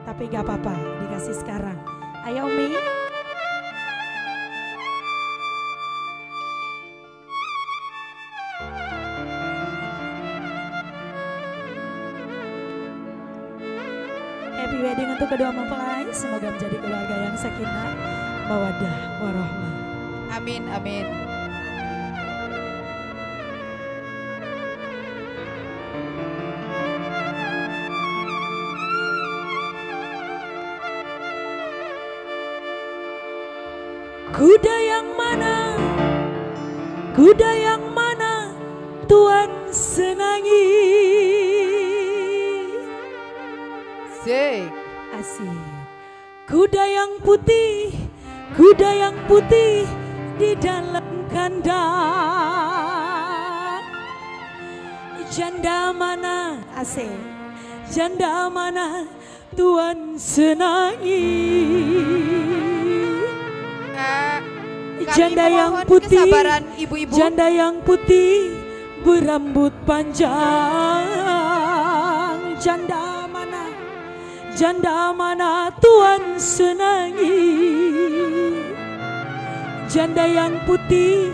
Tapi gak apa-apa, dikasih sekarang. Ayo Umi. Happy wedding untuk kedua mempelai. Semoga menjadi keluarga yang sakinah, mawaddah, warahmah. Amin, amin. Kuda yang mana? Kuda yang mana Tuhan senangi? Sik. Asik. Kuda yang putih, kuda yang putih di dalam kandang. Janda mana? Asik. Janda mana Tuhan senangi? Janda yang putih, ibu-ibu. Janda yang putih berambut panjang. Janda mana? Janda mana Tuhan senangi? Janda yang putih,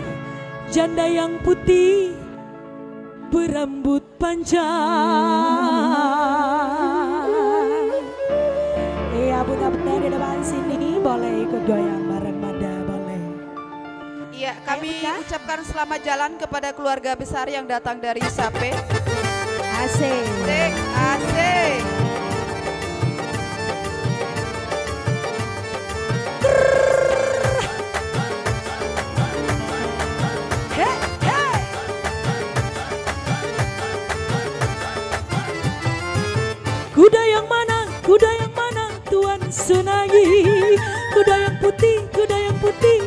janda yang putih berambut panjang. Iya, bunda-bunda di depan sini boleh ikut goyang bareng Mada, boleh. Iya, kami ucapkan selamat jalan kepada keluarga besar yang datang dari Sape. Asik. Asik, asik. Kuda yang mana? Kuda yang mana Tuhan senangi? Kuda yang putih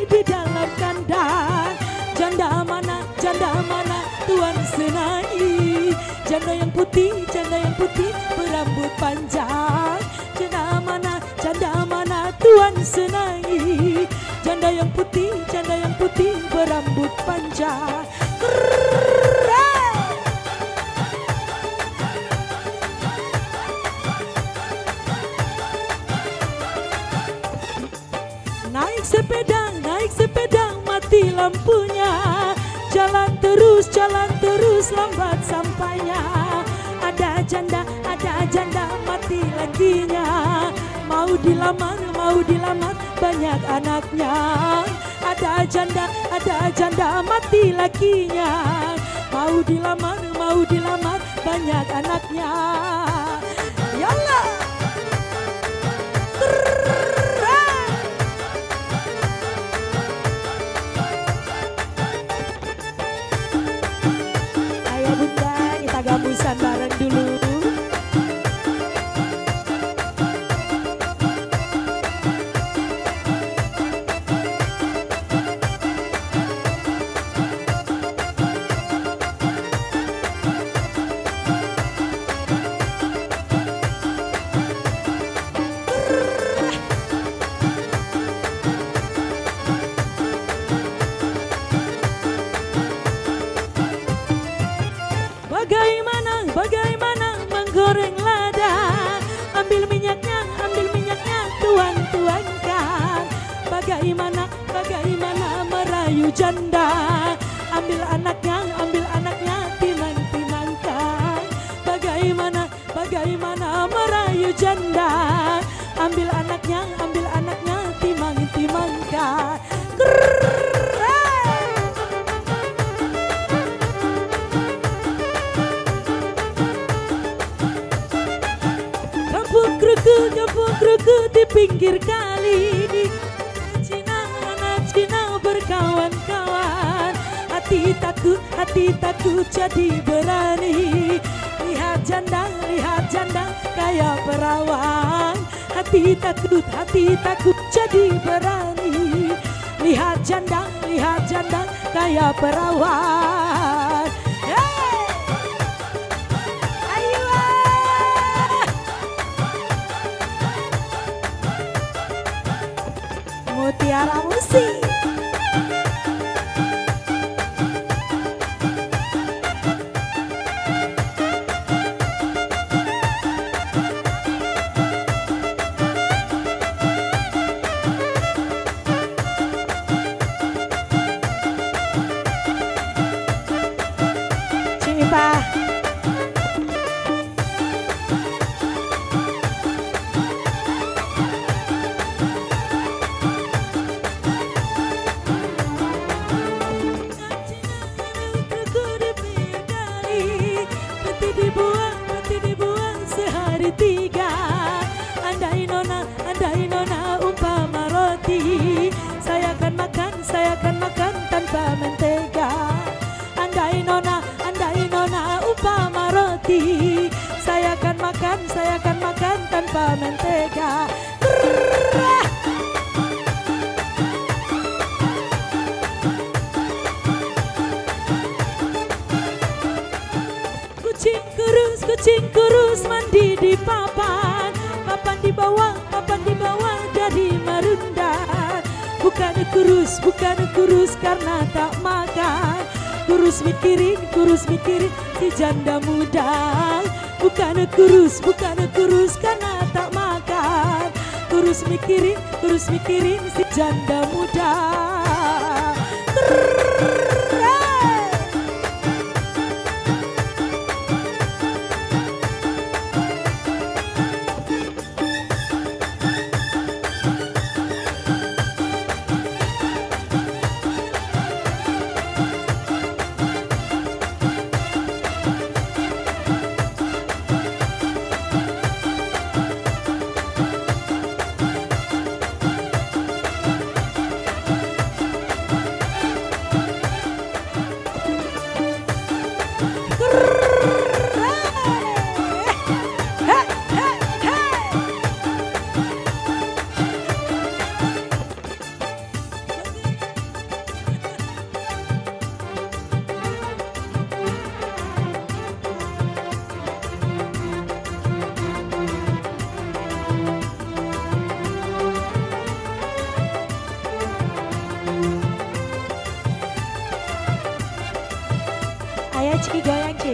di dalam kandang. Janda mana? Janda mana Tuhan senangi? Janda yang putih berambut panjang. Janda mana Tuhan senangi? Janda yang putih berambut panjang. Naik sepeda, mati lampunya. Jalan terus, lambat sampainya. Ada janda, mati lakinya. Mau dilamar, banyak anaknya. Ada janda, mati lakinya. Mau dilamar, banyak anaknya. Yallah. Gambusan bareng dulu. Bagaimana menggoreng lada? Ambil minyaknya, tuangkan. Bagaimana merayu janda? Ambil anaknya, timang-timangkan. Bagaimana merayu janda? Ambil anaknya, timang-timangkan. Kampung kruku di pinggir kali. Anak Cina berkawan-kawan. Hati takut jadi berani. Lihat janda kayak perawan. Hati takut jadi berani. Lihat janda kayak perawan. Mutiara Musik. tanpa mentega. Kucing kurus mandi di papan, papan di bawah dari merundang. Bukan kurus karena tak makan, kurus mikirin si janda muda. Bukan kurus karena tak makan, kurus mikirin si janda muda. Ayo Ciki goyang Ci.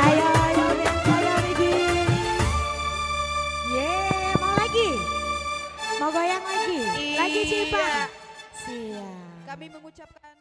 Ayo dance, ayo lagi. Mau lagi? Mau goyang lagi? Lagi Cipa. Iya. Siap. Kami mengucapkan